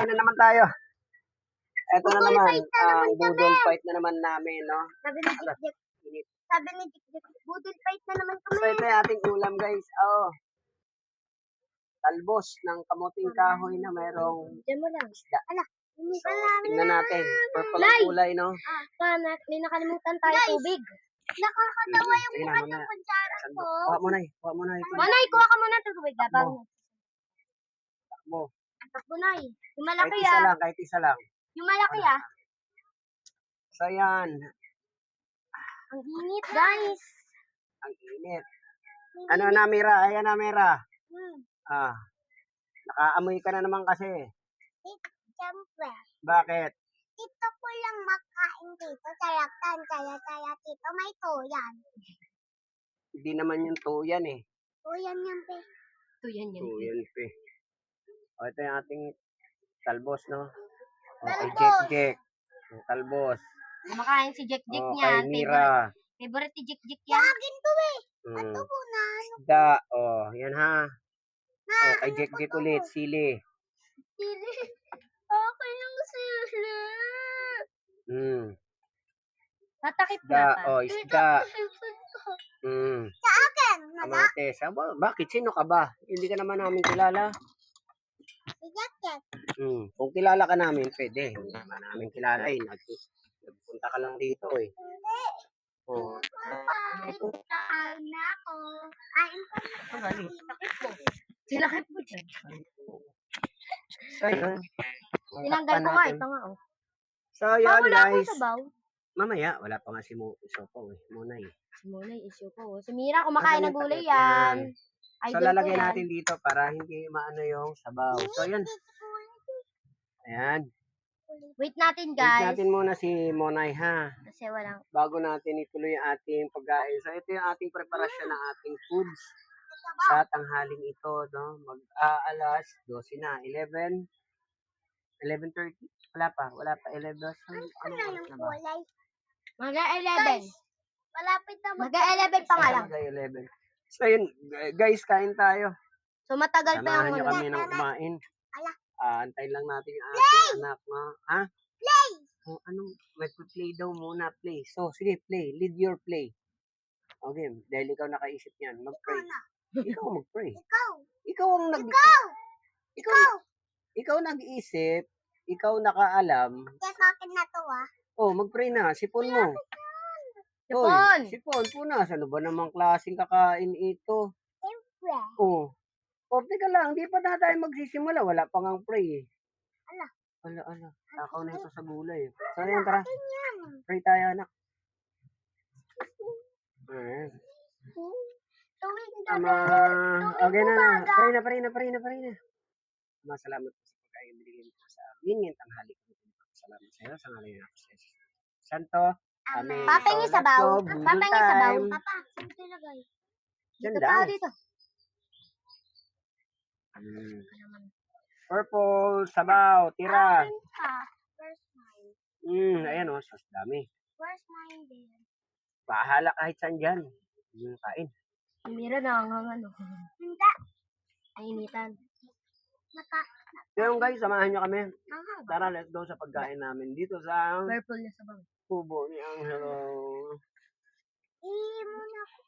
Kain na naman tayo. Ito na Budol naman, fight na naman ang budol fight na naman namin, no? Sabi ni Jik-Jik. Init. Sabi ni Jik-Jik, budol fight na naman kami. So, ito yung ating ulam, guys. Oh, talbos ng kamuting kahoy na mayroong Diyan mo lang. isda. Ala, So, tingnan natin. Purple ang kulay, no? May nakalimutan tayo tubig. Nakakatawa yung Sige na, mukha mamaya. ng kutsara Sando. ko. Kuha mo na eh. Kuha mo na eh. Manay, kuha ka muna ng tubig. Habang Takbo. takbo na eh. Yung Kahit malaki isa ah. lang, kahit isa lang. Yung malaki ah. So, yan. Ang init guys. Ang init. Ano na, Mira? Ayan na, Mira. Ah, nakaamoy ka na naman kasi. Siyempre. Bakit? Dito ko lang makain dito. Sayaktan, saya dito. May tuyan. Hindi naman yung tuyan eh. Tuyan yan, pe. Tuyan yan. Tuyan pe. O, ito yung ating talbos, no? O, kay Talbos. Jek. Yung talbos. Kumakain si Jik-Jik O, niya. kay Mira. Favorite ni Jik-Jik yan. Lagin to eh. Mm. po na. Isda. O, yan ha. O, kay Jek ulit. Sili. Sili. Okay lang sili. Tatakip Isda. na pa. O, isda. Sa akin. Kamates. Bakit? Sino ka ba? Hindi ka naman namin kilala. Si Jik-Jik. Kung kilala ka namin, pwede. Hindi naman namin kilala eh. Nagpunta ka lang dito eh. Hindi. Oh. Kain na ako. Kain ka na. Sinakit mo. Sinakit mo dyan. So, yun. Tinanggal ko nga. Ito nga oh. So, yun Wala akong guys. sabaw. Mamaya, wala pa nga si Sopo eh. Muna eh. Si Monay, issue ko. Si Mira, kumakain ng gulay yan. So, Idol ko lalagay yan. natin dito para hindi maano yung sabaw. So, yun. Ayan. Wait natin Wait guys. natin muna si Monay ha. Kasi walang. Bago natin ituloy ang ating pagkain. So, ito yung ating preparasyon ng ating foods sa tanghaling ito. No? Mag-aalas 12 na. 11. 11:30. Wala pa. 11. Ano oras na ba? Mag-11. Malapit na. Mag-11 pa nga lang. Mag-11. So, yun. Guys, kain tayo. So, matagal pa Samahan yung nyo ano. kami ng kumain. Ala. Antayin lang natin yung ating anak na. Ha? Play! Oh, anong, mag-play daw muna, play. So, sige, play. Lead your play. Okay, dahil ikaw nakaisip yan, mag-pray. Ikaw mag-pray. Ikaw ang ikaw nag-iisip, ikaw nakaalam. Kaya sa akin na to ah. Oh, mag-pray na, sipon mo. Sipon! Oy, sipon, punas. Ano ba namang klaseng kakain ito? Siyempre. Oh. O, teka lang, di pa na tayo magsisimula. Wala pa ngang pray eh. Ala. Takaw na ito sa gulay. So, yan, tara. Yan. Pray tayo, anak. Ayan. Tuwing Ama, okay na. Pray na. Ama, salamat po sa pagkain binigay mo sa amin. Ngayon tanghali ko salamat sa iyo. Sa ngalan ng Apostol Santo. Amen. Papengi So, sabaw. let's go. Budol Papengi sabaw. time. Papa, saan ito ilagay? Diyan Dito daw. pa dito. Purple, sabaw, tira. Akin pa. Where's mine? Ayan o, sos dami. Where's mine din? Bahala kahit saan dyan. Kain. Mira na ang ano. Hindi. Nainitan. Ngayon guys, samahan nyo kami. Tara, let's go sa pagkain namin. Dito sa Purple na sabaw. kubo ni Angelo. Muna ako.